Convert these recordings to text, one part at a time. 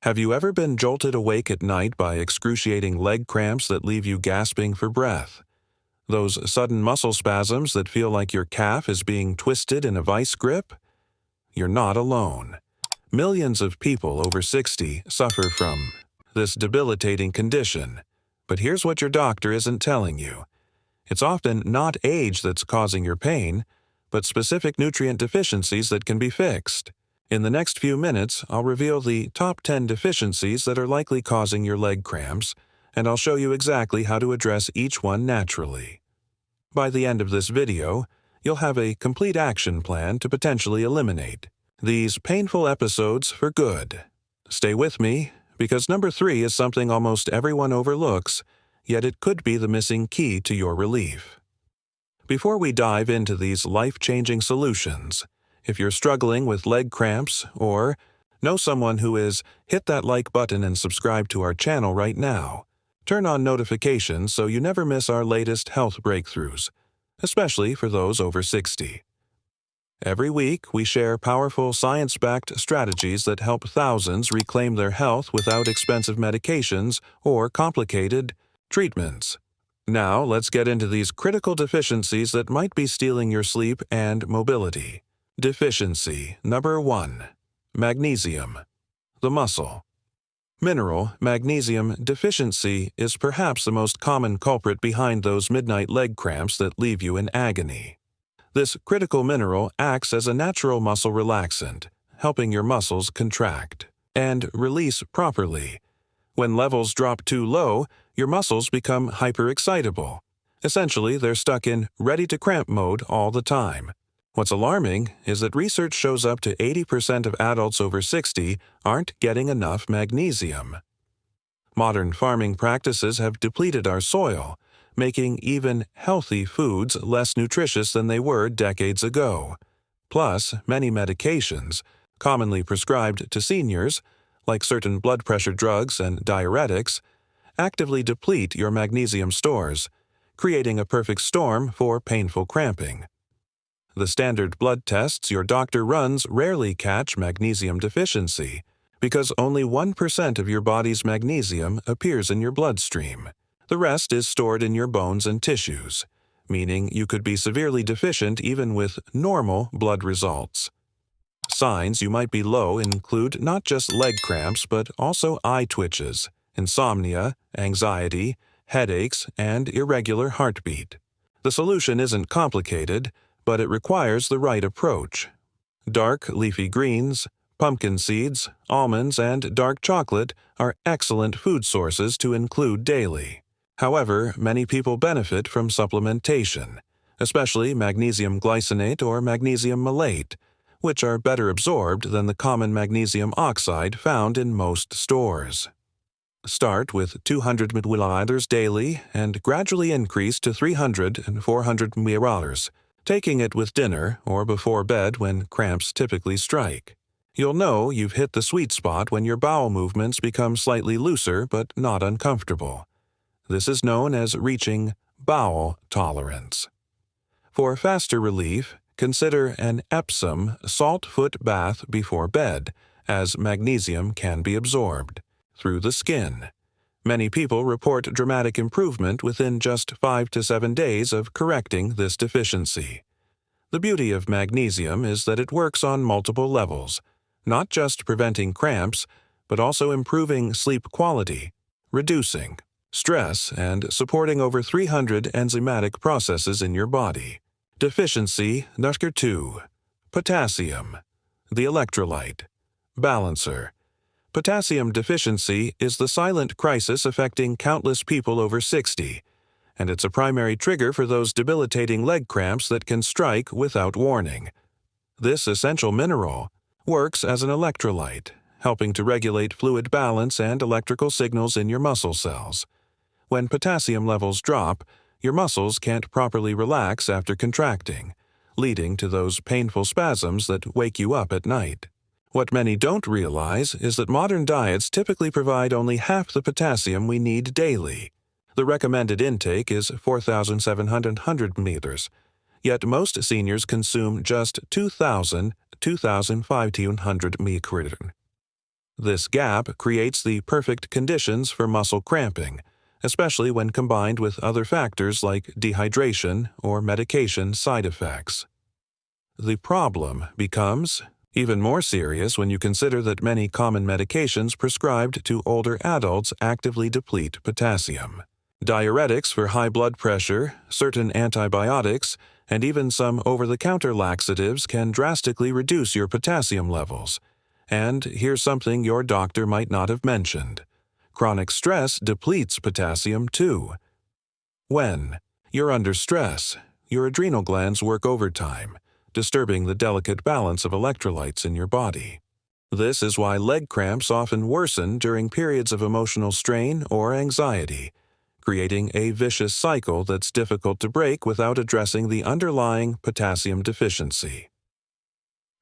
Have you ever been jolted awake at night by excruciating leg cramps that leave you gasping for breath? Those sudden muscle spasms that feel like your calf is being twisted in a vice grip? You're not alone. Millions of people over 60 suffer from this debilitating condition. But here's what your doctor isn't telling you. It's often not age that's causing your pain, but specific nutrient deficiencies that can be fixed. In the next few minutes, I'll reveal the top 10 deficiencies that are likely causing your leg cramps, and I'll show you exactly how to address each one naturally. By the end of this video, you'll have a complete action plan to potentially eliminate these painful episodes for good. Stay with me, because number 3 is something almost everyone overlooks, yet it could be the missing key to your relief. Before we dive into these life-changing solutions, if you're struggling with leg cramps or know someone who is, hit that like button and subscribe to our channel right now. Turn on notifications so you never miss our latest health breakthroughs, especially for those over 60. Every week, we share powerful science-backed strategies that help thousands reclaim their health without expensive medications or complicated treatments. Now, let's get into these critical deficiencies that might be stealing your sleep and mobility. Deficiency number 1. Magnesium. The muscle. Mineral magnesium deficiency is perhaps the most common culprit behind those midnight leg cramps that leave you in agony. This critical mineral acts as a natural muscle relaxant, helping your muscles contract and release properly. When levels drop too low, your muscles become hyperexcitable. Essentially, they're stuck in ready-to-cramp mode all the time. What's alarming is that research shows up to 80% of adults over 60 aren't getting enough magnesium. Modern farming practices have depleted our soil, making even healthy foods less nutritious than they were decades ago. Plus, many medications, commonly prescribed to seniors, like certain blood pressure drugs and diuretics, actively deplete your magnesium stores, creating a perfect storm for painful cramping. The standard blood tests your doctor runs rarely catch magnesium deficiency, because only 1% of your body's magnesium appears in your bloodstream. The rest is stored in your bones and tissues, meaning you could be severely deficient even with normal blood results. Signs you might be low include not just leg cramps but also eye twitches, insomnia, anxiety, headaches, and irregular heartbeat. The solution isn't complicated, but it requires the right approach. Dark leafy greens, pumpkin seeds, almonds, and dark chocolate are excellent food sources to include daily. However, many people benefit from supplementation, especially magnesium glycinate or magnesium malate, which are better absorbed than the common magnesium oxide found in most stores. Start with 200 ml daily and gradually increase to 300 and 400 ml, taking it with dinner or before bed when cramps typically strike. You'll know you've hit the sweet spot when your bowel movements become slightly looser but not uncomfortable. This is known as reaching bowel tolerance. For faster relief, consider an Epsom salt foot bath before bed, as magnesium can be absorbed through the skin. Many people report dramatic improvement within just 5 to 7 days of correcting this deficiency. The beauty of magnesium is that it works on multiple levels, not just preventing cramps, but also improving sleep quality, reducing stress, and supporting over 300 enzymatic processes in your body. Deficiency number 2. Potassium. The electrolyte. Balancer. Potassium deficiency is the silent crisis affecting countless people over 60, and it's a primary trigger for those debilitating leg cramps that can strike without warning. This essential mineral works as an electrolyte, helping to regulate fluid balance and electrical signals in your muscle cells. When potassium levels drop, your muscles can't properly relax after contracting, leading to those painful spasms that wake you up at night. What many don't realize is that modern diets typically provide only half the potassium we need daily. The recommended intake is 4,700 ml, yet most seniors consume just 2,500 ml. This gap creates the perfect conditions for muscle cramping, especially when combined with other factors like dehydration or medication side effects. The problem becomes even more serious when you consider that many common medications prescribed to older adults actively deplete potassium. Diuretics for high blood pressure, certain antibiotics, and even some over-the-counter laxatives can drastically reduce your potassium levels. And here's something your doctor might not have mentioned. Chronic stress depletes potassium too. When you're under stress, your adrenal glands work overtime, disturbing the delicate balance of electrolytes in your body. This is why leg cramps often worsen during periods of emotional strain or anxiety, creating a vicious cycle that's difficult to break without addressing the underlying potassium deficiency.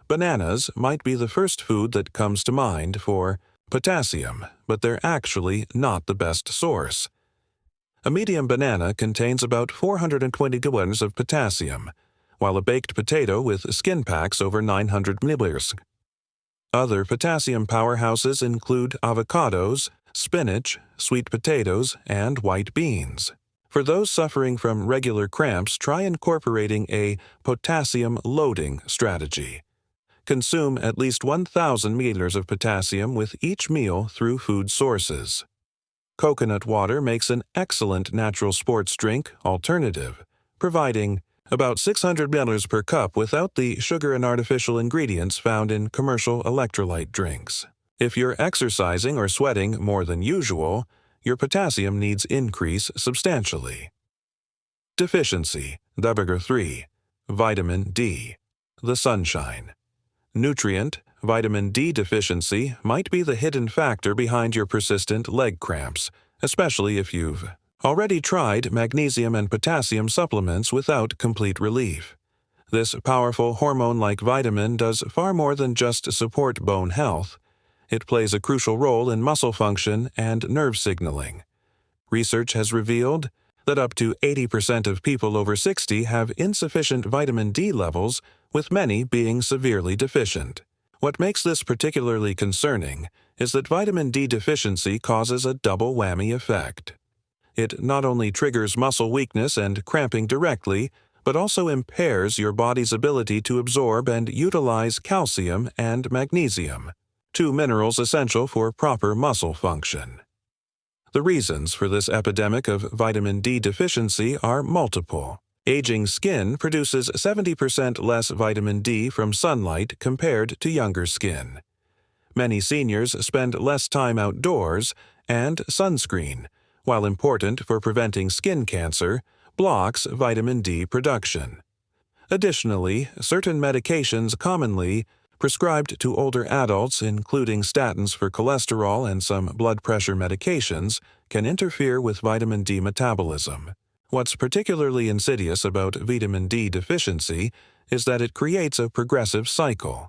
Bananas might be the first food that comes to mind for potassium, but they're actually not the best source. A medium banana contains about 420 grams of potassium, while a baked potato with skin packs over 900 milliliters. Other potassium powerhouses include avocados, spinach, sweet potatoes, and white beans. For those suffering from regular cramps, try incorporating a potassium loading strategy. Consume at least 1,000 milliliters of potassium with each meal through food sources. Coconut water makes an excellent natural sports drink alternative, providing about 600 milliliters per cup without the sugar and artificial ingredients found in commercial electrolyte drinks. If you're exercising or sweating more than usual, your potassium needs increase substantially. Deficiency, number 3, vitamin D, the sunshine. Nutrient, vitamin D deficiency might be the hidden factor behind your persistent leg cramps, especially if you've already tried magnesium and potassium supplements without complete relief. This powerful hormone-like vitamin does far more than just support bone health. It plays a crucial role in muscle function and nerve signaling. Research has revealed that up to 80% of people over 60 have insufficient vitamin D levels, with many being severely deficient. What makes this particularly concerning is that vitamin D deficiency causes a double whammy effect. It not only triggers muscle weakness and cramping directly, but also impairs your body's ability to absorb and utilize calcium and magnesium, two minerals essential for proper muscle function. The reasons for this epidemic of vitamin D deficiency are multiple. Aging skin produces 70% less vitamin D from sunlight compared to younger skin. Many seniors spend less time outdoors, and sunscreen, while important for preventing skin cancer, blocks vitamin D production. Additionally, certain medications commonly prescribed to older adults, including statins for cholesterol and some blood pressure medications, can interfere with vitamin D metabolism. What's particularly insidious about vitamin D deficiency is that it creates a progressive cycle.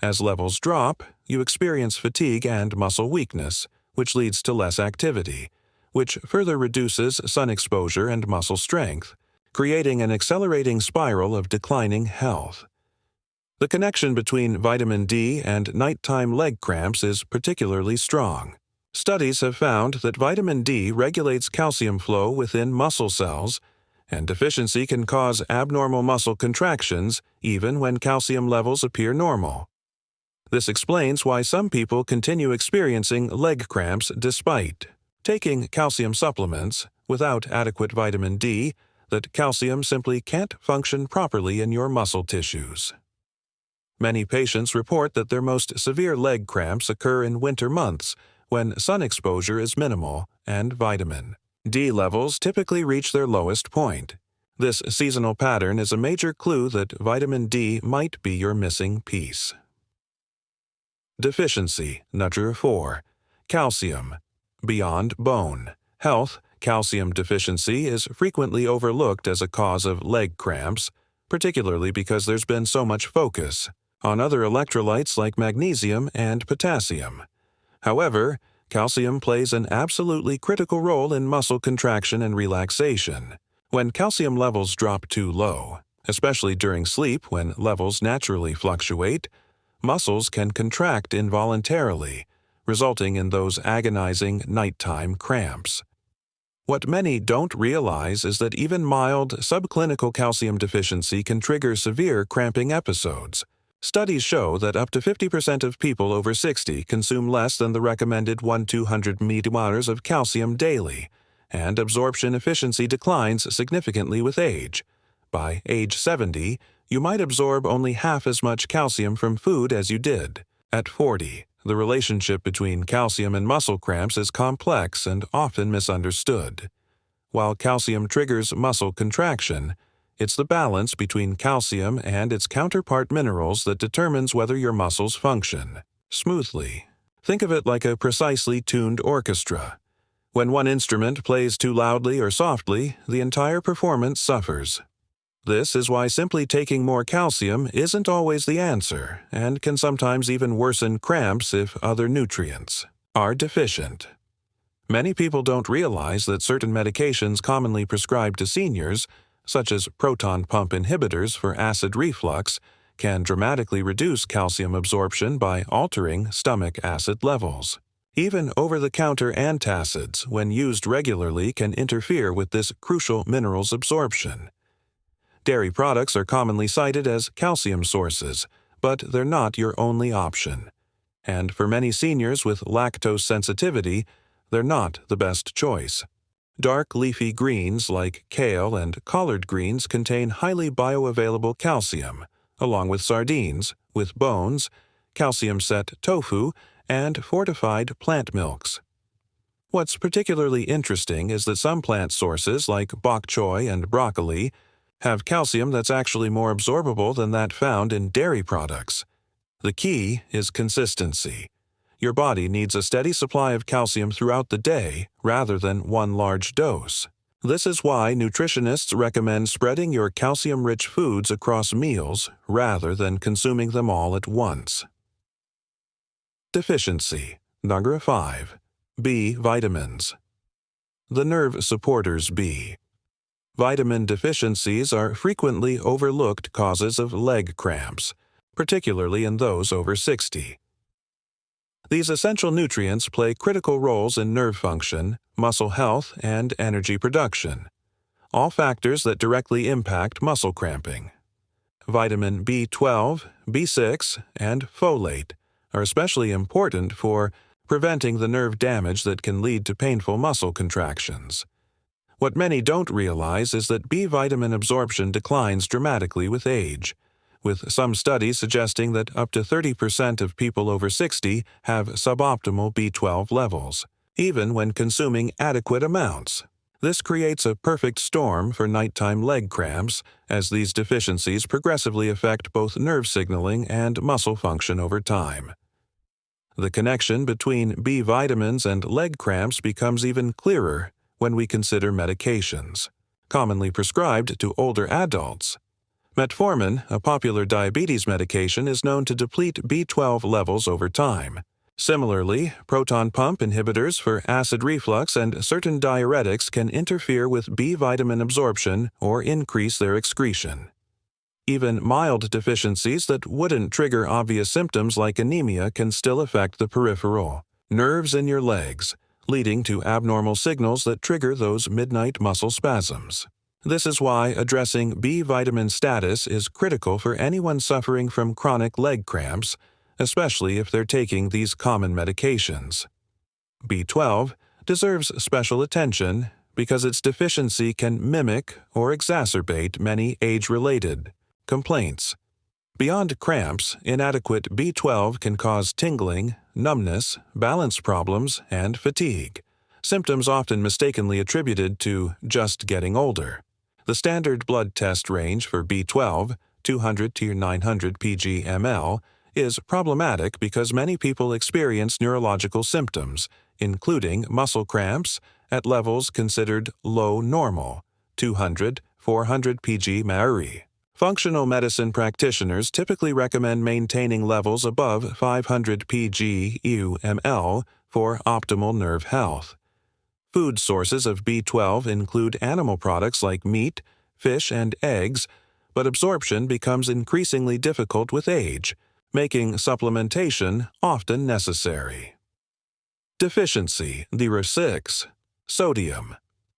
As levels drop, you experience fatigue and muscle weakness, which leads to less activity, which further reduces sun exposure and muscle strength, creating an accelerating spiral of declining health. The connection between vitamin D and nighttime leg cramps is particularly strong. Studies have found that vitamin D regulates calcium flow within muscle cells, and deficiency can cause abnormal muscle contractions even when calcium levels appear normal. This explains why some people continue experiencing leg cramps despite taking calcium supplements without adequate vitamin D, that calcium simply can't function properly in your muscle tissues. Many patients report that their most severe leg cramps occur in winter months when sun exposure is minimal and vitamin D levels typically reach their lowest point. This seasonal pattern is a major clue that vitamin D might be your missing piece. Deficiency, number 4. Calcium. Beyond bone health, calcium deficiency is frequently overlooked as a cause of leg cramps, particularly because there's been so much focus on other electrolytes like magnesium and potassium. However, calcium plays an absolutely critical role in muscle contraction and relaxation. When calcium levels drop too low, especially during sleep when levels naturally fluctuate, muscles can contract involuntarily, resulting in those agonizing nighttime cramps. What many don't realize is that even mild subclinical calcium deficiency can trigger severe cramping episodes. Studies show that up to 50% of people over 60 consume less than the recommended 1-200 milliliters of calcium daily, and absorption efficiency declines significantly with age. By age 70, you might absorb only half as much calcium from food as you did. At 40, the relationship between calcium and muscle cramps is complex and often misunderstood. While calcium triggers muscle contraction, it's the balance between calcium and its counterpart minerals that determines whether your muscles function smoothly. Think of it like a precisely tuned orchestra. When one instrument plays too loudly or softly, the entire performance suffers. This is why simply taking more calcium isn't always the answer, and can sometimes even worsen cramps if other nutrients are deficient. Many people don't realize that certain medications commonly prescribed to seniors, such as proton pump inhibitors for acid reflux, can dramatically reduce calcium absorption by altering stomach acid levels. Even over-the-counter antacids, when used regularly, can interfere with this crucial mineral's absorption. Dairy products are commonly cited as calcium sources, but they're not your only option. And for many seniors with lactose sensitivity, they're not the best choice. Dark leafy greens like kale and collard greens contain highly bioavailable calcium, along with sardines, with bones, calcium-set tofu, and fortified plant milks. What's particularly interesting is that some plant sources like bok choy and broccoli have calcium that's actually more absorbable than that found in dairy products. The key is consistency. Your body needs a steady supply of calcium throughout the day rather than one large dose. This is why nutritionists recommend spreading your calcium-rich foods across meals rather than consuming them all at once. Deficiency. Number 5. B vitamins. The nerve supporters B. Vitamin deficiencies are frequently overlooked causes of leg cramps, particularly in those over 60. These essential nutrients play critical roles in nerve function, muscle health, and energy production, all factors that directly impact muscle cramping. Vitamin B12, B6, and folate are especially important for preventing the nerve damage that can lead to painful muscle contractions. What many don't realize is that B vitamin absorption declines dramatically with age, with some studies suggesting that up to 30% of people over 60 have suboptimal B12 levels, even when consuming adequate amounts. This creates a perfect storm for nighttime leg cramps, as these deficiencies progressively affect both nerve signaling and muscle function over time. The connection between B vitamins and leg cramps becomes even clearer when we consider medications, commonly prescribed to older adults. Metformin, a popular diabetes medication, is known to deplete B12 levels over time. Similarly, proton pump inhibitors for acid reflux and certain diuretics can interfere with B vitamin absorption or increase their excretion. Even mild deficiencies that wouldn't trigger obvious symptoms like anemia can still affect the peripheral nerves in your legs, leading to abnormal signals that trigger those midnight muscle spasms. This is why addressing B vitamin status is critical for anyone suffering from chronic leg cramps, especially if they're taking these common medications. B12 deserves special attention because its deficiency can mimic or exacerbate many age-related complaints. Beyond cramps, inadequate B12 can cause tingling, numbness, balance problems, and fatigue, symptoms often mistakenly attributed to just getting older. The standard blood test range for B12, 200 to 900 pg/ml, is problematic because many people experience neurological symptoms, including muscle cramps, at levels considered low normal, 200-400 pg/ml. Functional medicine practitioners typically recommend maintaining levels above 500 pg/ml for optimal nerve health. Food sources of B12 include animal products like meat, fish, and eggs, but absorption becomes increasingly difficult with age, making supplementation often necessary. Deficiency, number 6. Sodium.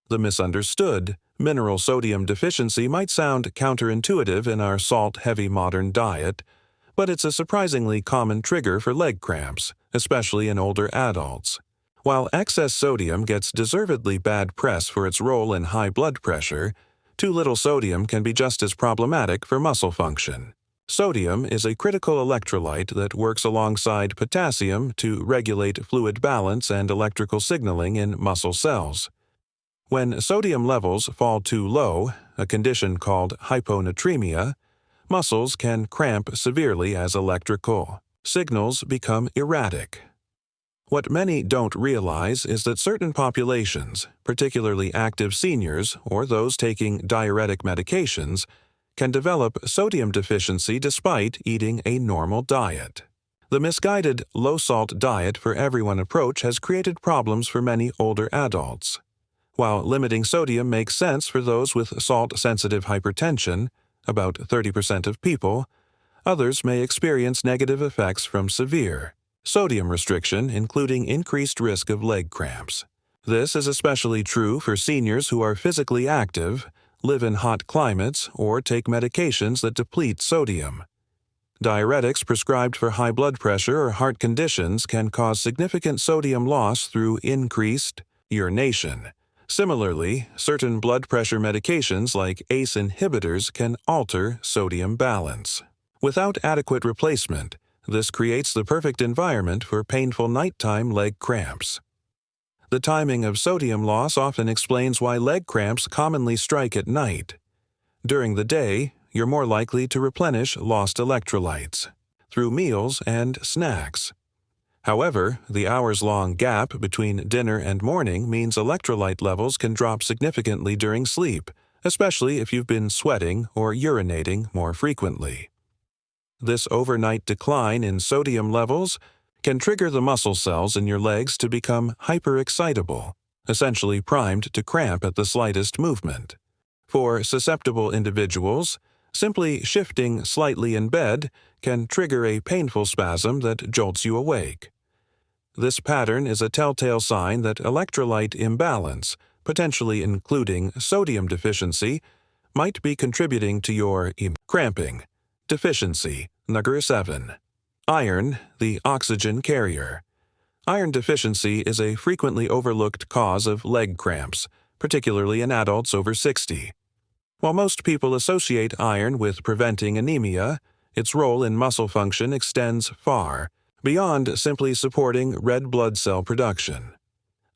The misunderstood mineral sodium deficiency might sound counterintuitive in our salt-heavy modern diet, but it's a surprisingly common trigger for leg cramps, especially in older adults. While excess sodium gets deservedly bad press for its role in high blood pressure, too little sodium can be just as problematic for muscle function. Sodium is a critical electrolyte that works alongside potassium to regulate fluid balance and electrical signaling in muscle cells. When sodium levels fall too low, a condition called hyponatremia, muscles can cramp severely as electrical signals become erratic. What many don't realize is that certain populations, particularly active seniors or those taking diuretic medications, can develop sodium deficiency despite eating a normal diet. The misguided low-salt diet for everyone approach has created problems for many older adults. While limiting sodium makes sense for those with salt-sensitive hypertension, about 30% of people, others may experience negative effects from severe sodium restriction, including increased risk of leg cramps. This is especially true for seniors who are physically active, live in hot climates, or take medications that deplete sodium. Diuretics prescribed for high blood pressure or heart conditions can cause significant sodium loss through increased urination. Similarly, certain blood pressure medications like ACE inhibitors can alter sodium balance. Without adequate replacement, this creates the perfect environment for painful nighttime leg cramps. The timing of sodium loss often explains why leg cramps commonly strike at night. During the day, you're more likely to replenish lost electrolytes through meals and snacks. However, the hours-long gap between dinner and morning means electrolyte levels can drop significantly during sleep, especially if you've been sweating or urinating more frequently. This overnight decline in sodium levels can trigger the muscle cells in your legs to become hyperexcitable, essentially primed to cramp at the slightest movement. For susceptible individuals, simply shifting slightly in bed can trigger a painful spasm that jolts you awake. This pattern is a telltale sign that electrolyte imbalance, potentially including sodium deficiency, might be contributing to your cramping. Deficiency, number 7. Iron, the oxygen carrier. Iron deficiency is a frequently overlooked cause of leg cramps, particularly in adults over 60. While most people associate iron with preventing anemia, its role in muscle function extends far beyond simply supporting red blood cell production.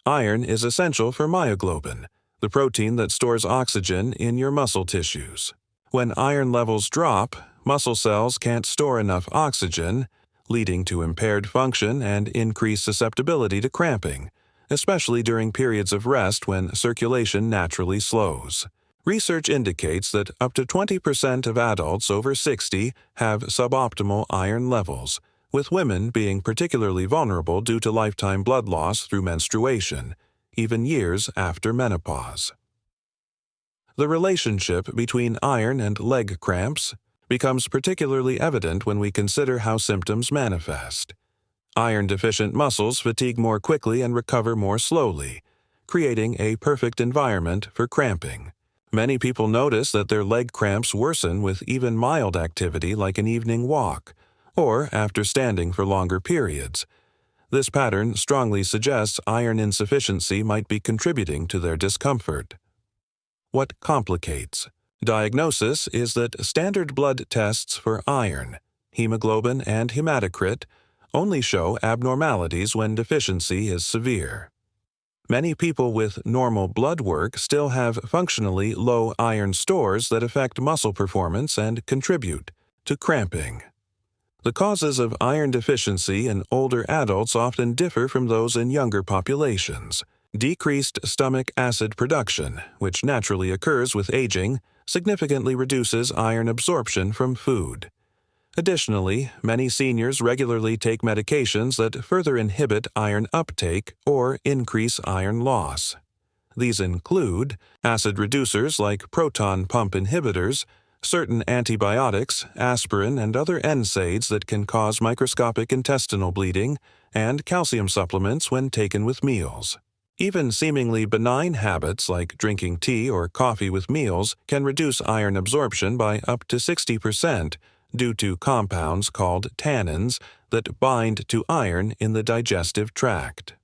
Iron is essential for myoglobin, the protein that stores oxygen in your muscle tissues. When iron levels drop, muscle cells can't store enough oxygen, leading to impaired function and increased susceptibility to cramping, especially during periods of rest when circulation naturally slows. Research indicates that up to 20% of adults over 60 have suboptimal iron levels, with women being particularly vulnerable due to lifetime blood loss through menstruation, even years after menopause. The relationship between iron and leg cramps becomes particularly evident when we consider how symptoms manifest. Iron-deficient muscles fatigue more quickly and recover more slowly, creating a perfect environment for cramping. Many people notice that their leg cramps worsen with even mild activity like an evening walk, or after standing for longer periods. This pattern strongly suggests iron insufficiency might be contributing to their discomfort. What complicates? Diagnosis is that standard blood tests for iron, hemoglobin, and hematocrit only show abnormalities when deficiency is severe. Many people with normal blood work still have functionally low iron stores that affect muscle performance and contribute to cramping. The causes of iron deficiency in older adults often differ from those in younger populations. Decreased stomach acid production, which naturally occurs with aging, significantly reduces iron absorption from food. Additionally, many seniors regularly take medications that further inhibit iron uptake or increase iron loss. These include acid reducers like proton pump inhibitors, certain antibiotics, aspirin, and other NSAIDs that can cause microscopic intestinal bleeding, and calcium supplements when taken with meals. Even seemingly benign habits like drinking tea or coffee with meals can reduce iron absorption by up to 60% due to compounds called tannins that bind to iron in the digestive tract.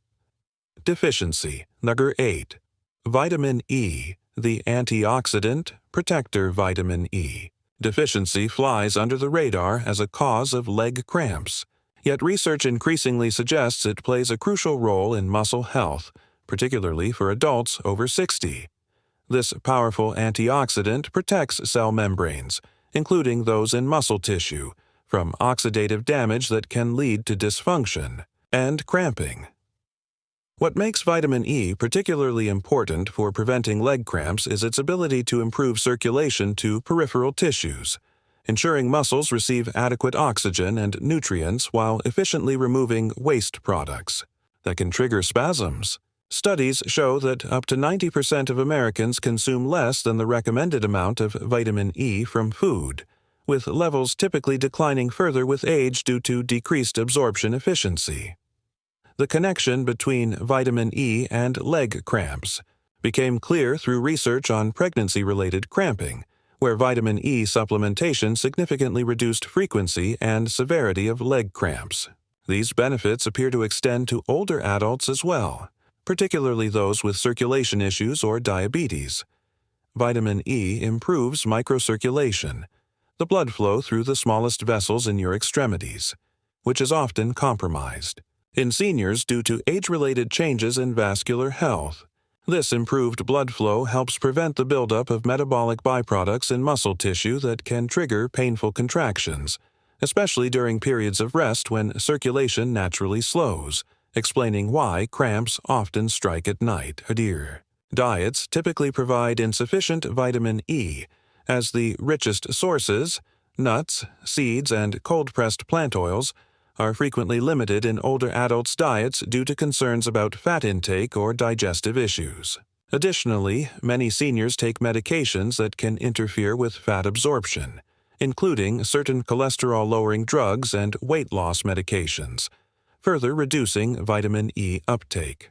Deficiency. Number 8. Vitamin E, the antioxidant, protector vitamin E. Deficiency flies under the radar as a cause of leg cramps, yet research increasingly suggests it plays a crucial role in muscle health, particularly for adults over 60. This powerful antioxidant protects cell membranes, including those in muscle tissue, from oxidative damage that can lead to dysfunction and cramping. What makes vitamin E particularly important for preventing leg cramps is its ability to improve circulation to peripheral tissues, ensuring muscles receive adequate oxygen and nutrients while efficiently removing waste products that can trigger spasms. Studies show that up to 90% of Americans consume less than the recommended amount of vitamin E from food, with levels typically declining further with age due to decreased absorption efficiency. The connection between vitamin E and leg cramps became clear through research on pregnancy-related cramping, where vitamin E supplementation significantly reduced frequency and severity of leg cramps. These benefits appear to extend to older adults as well, particularly those with circulation issues or diabetes. Vitamin E improves microcirculation, the blood flow through the smallest vessels in your extremities, which is often compromised in seniors due to age-related changes in vascular health. This improved blood flow helps prevent the buildup of metabolic byproducts in muscle tissue that can trigger painful contractions, especially during periods of rest when circulation naturally slows, explaining why cramps often strike at night. Diets typically provide insufficient vitamin E, as the richest sources, nuts, seeds, and cold-pressed plant oils, are frequently limited in older adults' diets due to concerns about fat intake or digestive issues. Additionally, many seniors take medications that can interfere with fat absorption, including certain cholesterol-lowering drugs and weight loss medications, further reducing vitamin E uptake.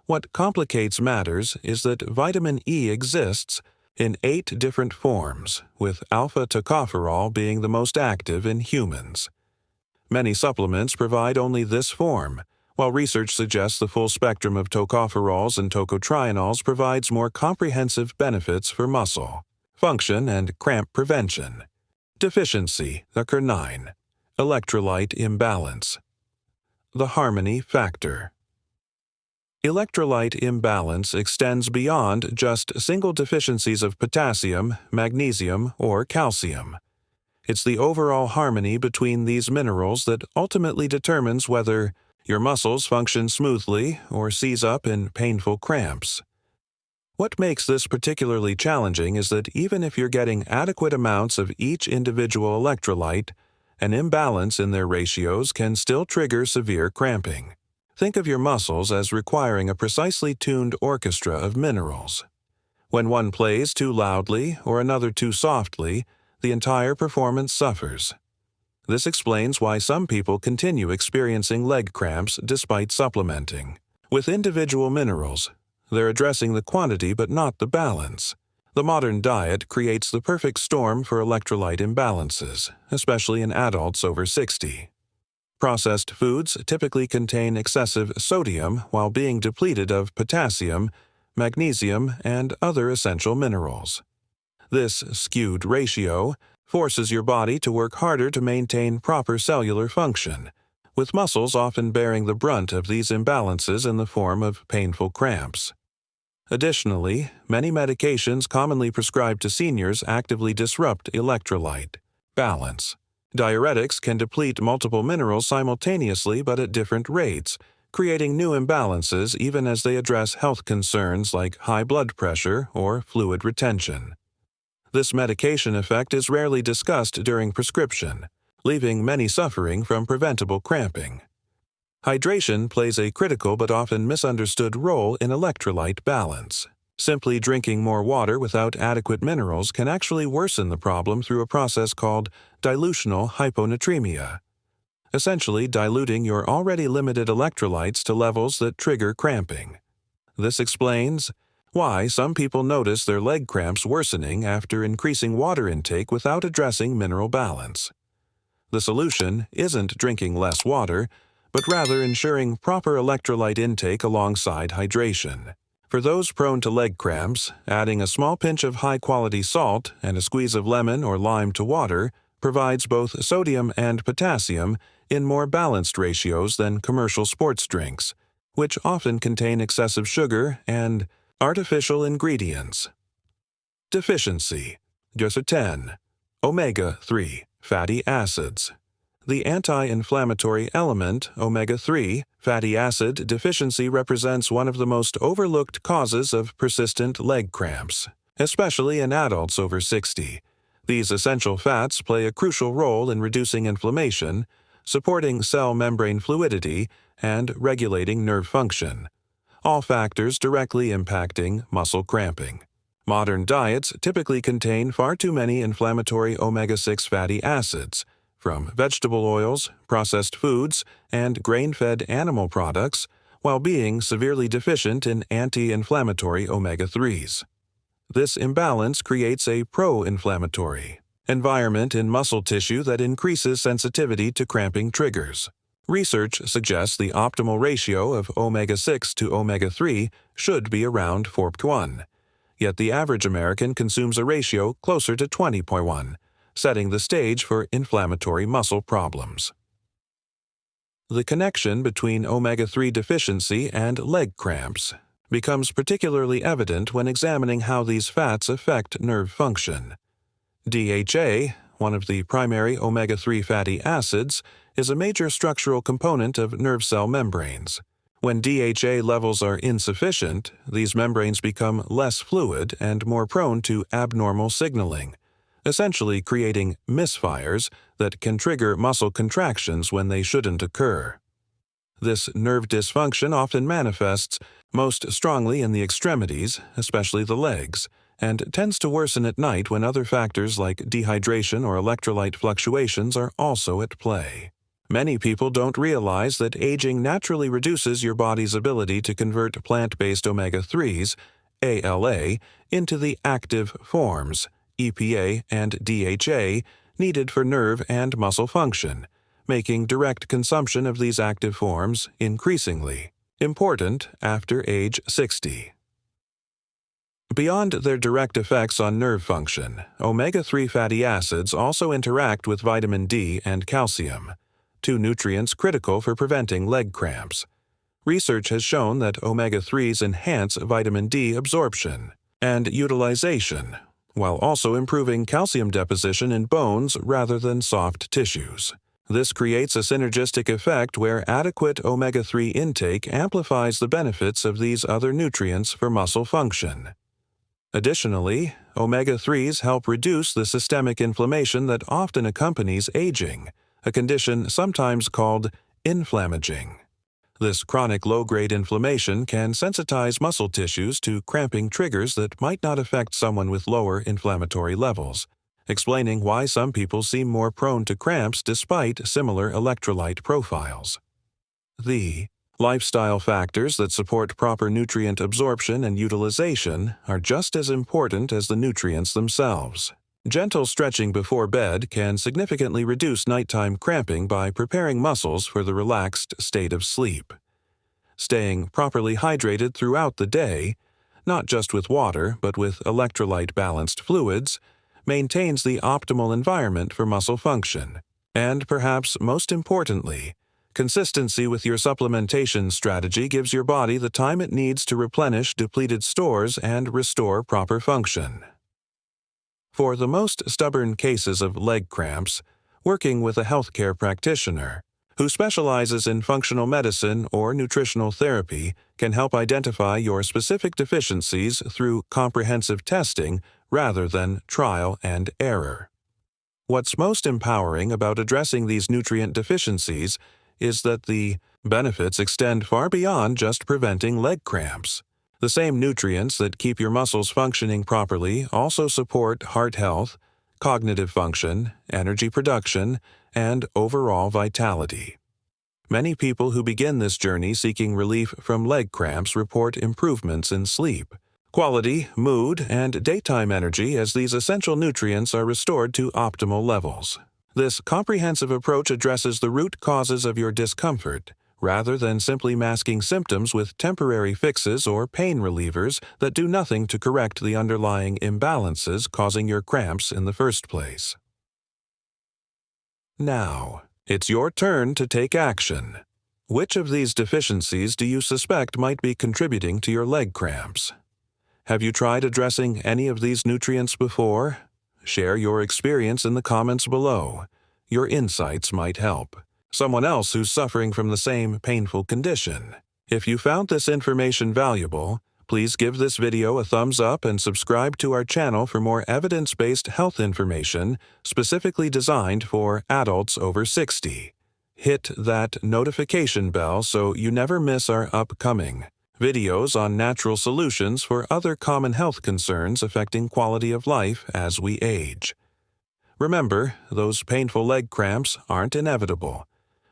What complicates matters is that vitamin E exists in 8 different forms, with alpha-tocopherol being the most active in humans. Many supplements provide only this form, while research suggests the full spectrum of tocopherols and tocotrienols provides more comprehensive benefits for muscle function and cramp prevention. Deficiency. Number 9. Electrolyte imbalance. The harmony factor. Electrolyte imbalance extends beyond just single deficiencies of potassium, magnesium, or calcium. It's the overall harmony between these minerals that ultimately determines whether your muscles function smoothly or seize up in painful cramps. What makes this particularly challenging is that even if you're getting adequate amounts of each individual electrolyte, an imbalance in their ratios can still trigger severe cramping. Think of your muscles as requiring a precisely tuned orchestra of minerals. When one plays too loudly or another too softly, the entire performance suffers. This explains why some people continue experiencing leg cramps despite supplementing. With individual minerals, they're addressing the quantity but not the balance. The modern diet creates the perfect storm for electrolyte imbalances, especially in adults over 60. Processed foods typically contain excessive sodium while being depleted of potassium, magnesium, and other essential minerals. This skewed ratio forces your body to work harder to maintain proper cellular function, with muscles often bearing the brunt of these imbalances in the form of painful cramps. Additionally, many medications commonly prescribed to seniors actively disrupt electrolyte balance. Diuretics can deplete multiple minerals simultaneously but at different rates, creating new imbalances even as they address health concerns like high blood pressure or fluid retention. This medication effect is rarely discussed during prescription, leaving many suffering from preventable cramping. Hydration plays a critical but often misunderstood role in electrolyte balance. Simply drinking more water without adequate minerals can actually worsen the problem through a process called dilutional hyponatremia. essentially diluting your already limited electrolytes to levels that trigger cramping. This explains why some people notice their leg cramps worsening after increasing water intake without addressing mineral balance. The solution isn't drinking less water, but rather ensuring proper electrolyte intake alongside hydration. For those prone to leg cramps, adding a small pinch of high-quality salt and a squeeze of lemon or lime to water provides both sodium and potassium in more balanced ratios than commercial sports drinks, which often contain excessive sugar and artificial ingredients. Deficiency. 10. Omega-3 fatty acids. The anti-inflammatory element omega-3 fatty acid deficiency represents one of the most overlooked causes of persistent leg cramps, especially in adults over 60. These essential fats play a crucial role in reducing inflammation, supporting cell membrane fluidity, and regulating nerve function, all factors directly impacting muscle cramping. Modern diets typically contain far too many inflammatory omega-6 fatty acids, from vegetable oils, processed foods, and grain-fed animal products, while being severely deficient in anti-inflammatory omega-3s. This imbalance creates a pro-inflammatory environment in muscle tissue that increases sensitivity to cramping triggers. Research suggests the optimal ratio of omega-6 to omega-3 should be around 4:1, yet the average American consumes a ratio closer to 20:1, setting the stage for inflammatory muscle problems. The connection between omega-3 deficiency and leg cramps becomes particularly evident when examining how these fats affect nerve function. DHA, one of the primary omega-3 fatty acids, is a major structural component of nerve cell membranes. When DHA levels are insufficient, these membranes become less fluid and more prone to abnormal signaling, essentially creating misfires that can trigger muscle contractions when they shouldn't occur. This nerve dysfunction often manifests most strongly in the extremities, especially the legs, and tends to worsen at night when other factors like dehydration or electrolyte fluctuations are also at play. Many people don't realize that aging naturally reduces your body's ability to convert plant-based omega-3s, ALA, into the active forms, EPA and DHA, needed for nerve and muscle function, making direct consumption of these active forms increasingly important after age 60. Beyond their direct effects on nerve function, omega-3 fatty acids also interact with vitamin D and calcium, two nutrients critical for preventing leg cramps. Research has shown that omega-3s enhance vitamin D absorption and utilization, while also improving calcium deposition in bones rather than soft tissues. This creates a synergistic effect where adequate omega-3 intake amplifies the benefits of these other nutrients for muscle function. Additionally, omega-3s help reduce the systemic inflammation that often accompanies aging, a condition sometimes called inflammaging. This chronic low-grade inflammation can sensitize muscle tissues to cramping triggers that might not affect someone with lower inflammatory levels, explaining why some people seem more prone to cramps despite similar electrolyte profiles. The lifestyle factors that support proper nutrient absorption and utilization are just as important as the nutrients themselves. Gentle stretching before bed can significantly reduce nighttime cramping by preparing muscles for the relaxed state of sleep. Staying properly hydrated throughout the day, not just with water but with electrolyte-balanced fluids, maintains the optimal environment for muscle function. And perhaps most importantly, consistency with your supplementation strategy gives your body the time it needs to replenish depleted stores and restore proper function. For the most stubborn cases of leg cramps, working with a healthcare practitioner who specializes in functional medicine or nutritional therapy can help identify your specific deficiencies through comprehensive testing rather than trial and error. What's most empowering about addressing these nutrient deficiencies is that the benefits extend far beyond just preventing leg cramps. The same nutrients that keep your muscles functioning properly also support heart health, cognitive function, energy production, and overall vitality. Many people who begin this journey seeking relief from leg cramps report improvements in sleep, quality, mood, and daytime energy as these essential nutrients are restored to optimal levels. This comprehensive approach addresses the root causes of your discomfort, rather than simply masking symptoms with temporary fixes or pain relievers that do nothing to correct the underlying imbalances causing your cramps in the first place. Now, it's your turn to take action. Which of these deficiencies do you suspect might be contributing to your leg cramps? Have you tried addressing any of these nutrients before? Share your experience in the comments below. Your insights might help someone else who's suffering from the same painful condition. If you found this information valuable, please give this video a thumbs up and subscribe to our channel for more evidence-based health information specifically designed for adults over 60. Hit that notification bell so you never miss our upcoming videos on natural solutions for other common health concerns affecting quality of life as we age. Remember, those painful leg cramps aren't inevitable.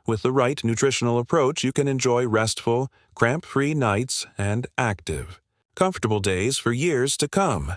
With the right nutritional approach, you can enjoy restful, cramp-free nights and active, comfortable days for years to come.